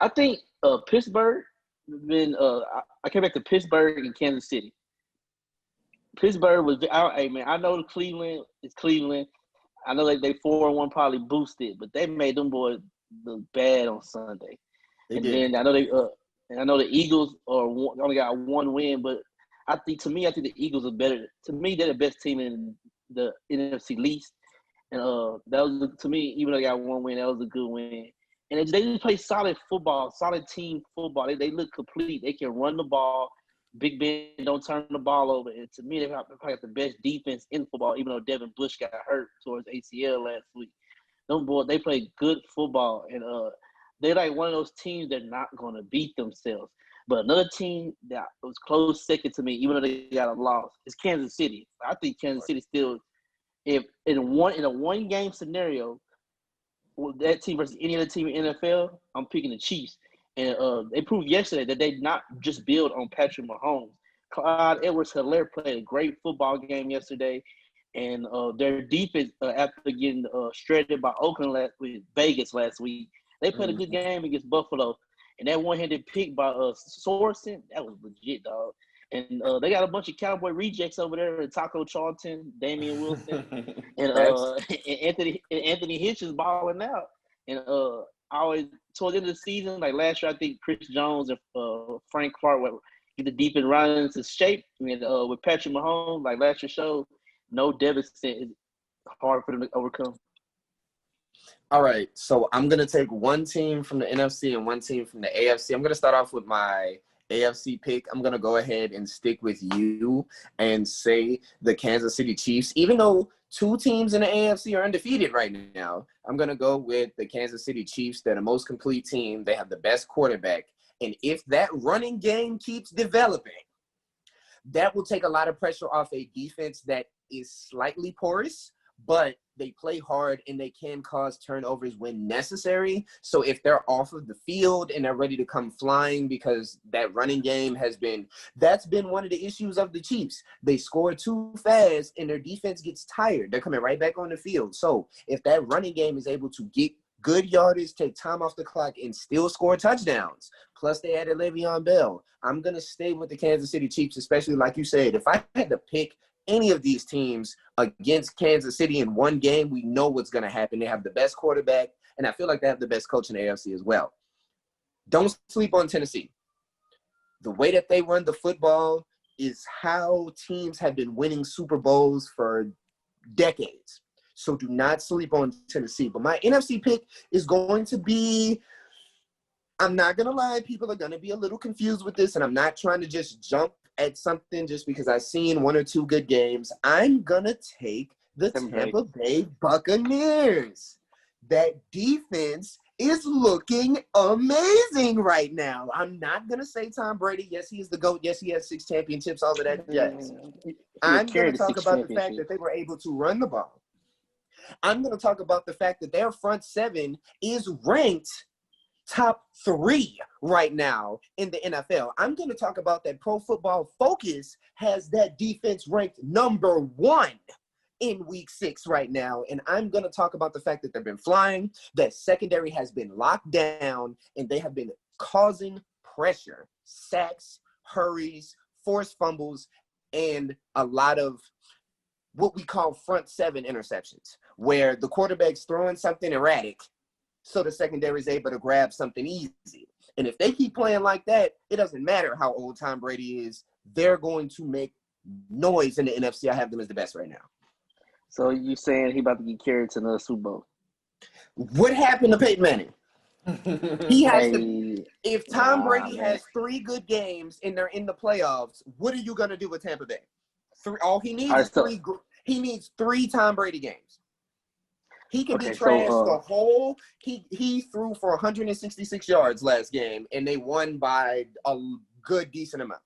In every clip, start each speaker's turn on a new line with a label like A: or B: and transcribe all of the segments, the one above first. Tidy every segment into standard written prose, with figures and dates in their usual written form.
A: I think Pittsburgh been I came back to Pittsburgh and Kansas City. Pittsburgh was hey man, I know Cleveland is Cleveland. I know they 4-1 probably boosted, but they made them boys look bad on Sunday.
B: They
A: And
B: did.
A: then I know the Eagles only got one win, but I think the Eagles are better. To me, they're the best team in the NFC least. And that was to me, even though they got one win, that was a good win. And they just play solid football, solid team football. They look complete. They can run the ball. Big Ben don't turn the ball over. And to me, they probably got the best defense in football, even though Devin Bush got hurt towards ACL last week. Them boys, they play good football. And they're like one of those teams that are not going to beat themselves. But another team that was close second to me, even though they got a loss, is Kansas City. I think Kansas City still, if in a one game scenario, that team versus any other team in NFL, I'm picking the Chiefs. And they proved yesterday that they not just build on Patrick Mahomes. Clyde Edwards-Helaire played a great football game yesterday. And their defense, after getting shredded by Oakland with Vegas last week, they played a good game against Buffalo. And that one-handed pick by Sorensen, that was legit, dog. And they got a bunch of Cowboy rejects over there, Taco Charlton, Damian Wilson, and Anthony Hitchens balling out. And towards the end of the season, like last year, I think Chris Jones and Frank Clark would get the defense right into shape. And with Patrick Mahomes, like last year showed, no deficit is hard for them to overcome.
B: All right, so I'm going to take one team from the NFC and one team from the AFC. I'm going to start off with my AFC pick. I'm going to go ahead and stick with you and say the Kansas City Chiefs. Even though two teams in the AFC are undefeated right now, I'm going to go with the Kansas City Chiefs. They're the most complete team. They have the best quarterback. And if that running game keeps developing, that will take a lot of pressure off a defense that is slightly porous, but they play hard and they can cause turnovers when necessary. So if they're off of the field and they're ready to come flying, because that running game that's been one of the issues of the Chiefs. They score too fast and their defense gets tired. They're coming right back on the field. So if that running game is able to get good yardage, take time off the clock, and still score touchdowns, plus they added Le'Veon Bell, I'm going to stay with the Kansas City Chiefs, especially like you said. If I had to pick any of these teams against Kansas City in one game, we know what's going to happen. They have the best quarterback, and I feel like they have the best coach in the AFC as well. Don't sleep on Tennessee. The way that they run the football is how teams have been winning Super Bowls for decades. So do not sleep on Tennessee. But my NFC pick is going to be, I'm not going to lie, people are going to be a little confused with this, and I'm not trying to just jump at something just because I've seen one or two good games. I'm going to take the Tampa Bay Buccaneers. That defense is looking amazing right now. I'm not going to say Tom Brady. Yes, he is the GOAT. Yes, he has 6 championships, all of that jazz. I'm going to talk about the fact that they were able to run the ball. I'm going to talk about the fact that their front seven is ranked top 3 right now in the NFL. I'm going to talk about that Pro Football Focus has that defense ranked number 1 in week 6 right now. And I'm going to talk about the fact that they've been flying, that secondary has been locked down, and they have been causing pressure, sacks, hurries, forced fumbles, and a lot of what we call front 7 interceptions, where the quarterback's throwing something erratic so the secondary is able to grab something easy. And if they keep playing like that, it doesn't matter how old Tom Brady is. They're going to make noise in the NFC. I have them as the best right now.
A: So you saying he about to get carried to another Super Bowl?
B: What happened to Peyton Manning? He has to. If Tom Brady has 3 good games and they're in the playoffs, what are you going to do with Tampa Bay? All he needs is 3. He needs 3 Tom Brady games. He can be trashed the whole. He threw for 166 yards last game, and they won by a good, decent amount.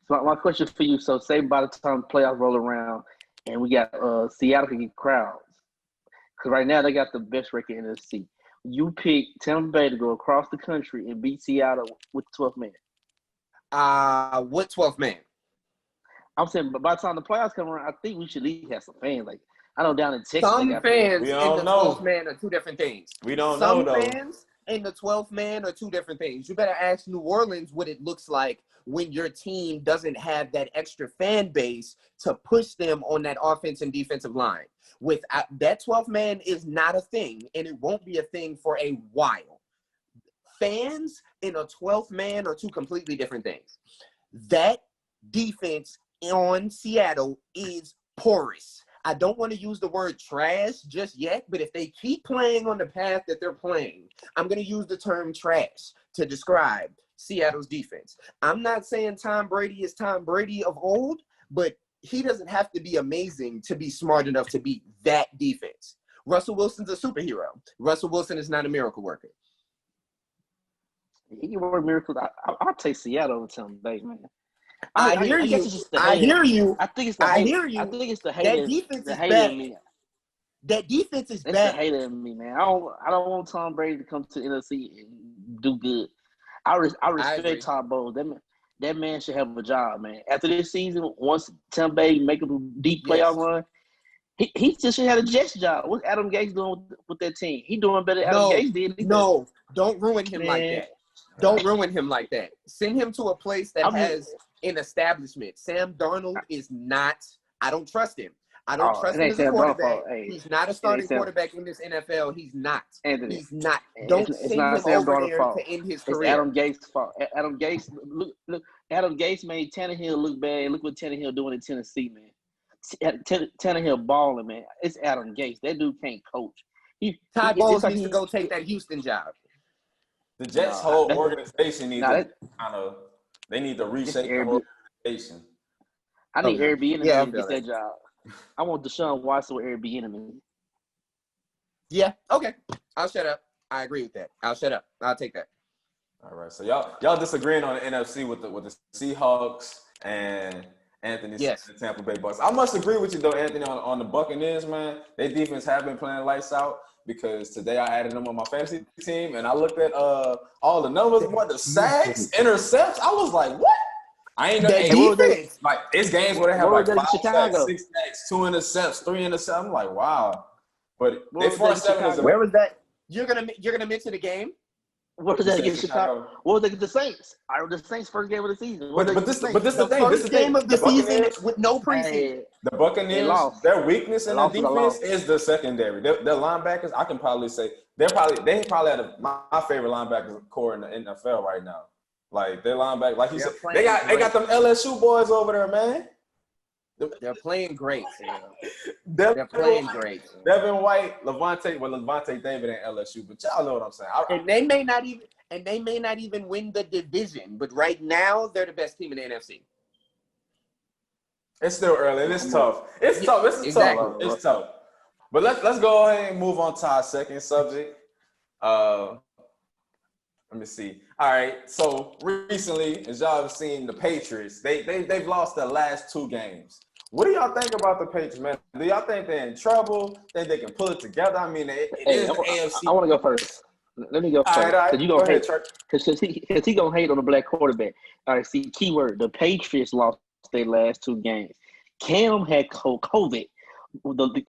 A: So my question for you: so say by the time the playoffs roll around, and we got Seattle can get crowds, because right now they got the best record in the NFC. You pick Tampa Bay to go across the country and beat Seattle with the 12th man.
B: What 12th man?
A: I'm saying, but by the time the playoffs come around, I think we should at least have some fans. Like, I know down in Texas,
B: some fans
A: we
B: and the 12th man are 2 different things.
C: We don't know, though.
B: and the 12th man are two different things. You better ask New Orleans what it looks like when your team doesn't have that extra fan base to push them on that offense and defensive line. Without that 12th man is not a thing, and it won't be a thing for a while. Fans and a 12th man are two completely different things. That defense on Seattle is porous. I don't want to use the word trash just yet, but if they keep playing on the path that they're playing, I'm going to use the term trash to describe Seattle's defense. I'm not saying Tom Brady is Tom Brady of old, but he doesn't have to be amazing to be smart enough to beat that defense. Russell Wilson's a superhero. Russell Wilson is not a miracle worker.
A: He can work miracles. I'll take Seattle over Tampa Bay, man.
B: I hear you.
A: I think it's the hater.
B: That defense is
A: hater
B: bad.
A: in me.
B: That defense is
A: That's
B: bad.
A: the hater in me, man. I don't want Tom Brady to come to the NFC and do good. I respect Todd Bowles. That man should have a job, man. After this season, once Tampa Bay make a deep playoff run, he just should have a Jets job. What's Adam Gase doing with that team? He doing better than Adam Gase did.
B: No, don't ruin him like that. Don't ruin him like that. Send him to a place that has an establishment. Sam Darnold is not – I don't trust him. I don't trust him as a quarterback. He's not a starting quarterback in this NFL. He's not.
A: Anthony,
B: he's not. Don't send him over there to end his career.
A: It's Adam Gates' fault. Adam Gates – look, Adam Gates made Tannehill look bad. Look what Tannehill doing in Tennessee, man. Tannehill balling, man. It's Adam Gates. That dude can't coach.
B: Todd Bowles needs to go take that Houston job.
C: The Jets' whole organization needs they need to reshape the organization.
A: I need Airbnb to get that job. I want Deshaun Watson with Airbnb.
B: Yeah, okay. I'll shut up. I agree with that. I'll shut up. I'll take that.
C: All right. So y'all disagreeing on the NFC with the Seahawks and Anthony the Tampa Bay Bucks. I must agree with you though, Anthony, on the Buccaneers, man. Their defense have been playing lights out. Because today I added them on my fantasy team, and I looked at all the numbers, the sacks, intercepts. I was like, what? I ain't know defense. Like it's games where they have like 5 sacks, 6 sacks, 2 intercepts, 3 intercepts. I'm like, wow. But they 4-7 is
B: where was that? You're gonna mention the game?
A: What was that against Chicago? What was that against the Saints? The Saints' first game of the season.
C: But this the thing.
B: First game of the season with no preseason.
C: The Buccaneers, their weakness in their defense is the secondary. Their linebackers, I can probably say they probably have my favorite linebacker core in the NFL right now. Like their linebacker, like you said, they got them LSU boys over there, man.
B: They're playing great.
C: They're playing great. Devin White, Levante David and LSU, but y'all know what I'm saying.
B: And they may not even win the division, but right now they're the best team in the NFC.
C: It's still early. It's tough. It's tough. It's tough. But let's go ahead and move on to our second subject. Let me see. All right. So recently, as y'all have seen, the Patriots they've lost their last 2 games. What do y'all think about the Patriots, man? Do y'all think they're in trouble? Think they can pull it together? I mean, it is the AFC.
A: I want to go first. Let me go first.
C: All right.
A: You gonna hate because he gonna hate on the black quarterback. All right. See, keyword: the Patriots lost their last 2 games. Cam had COVID.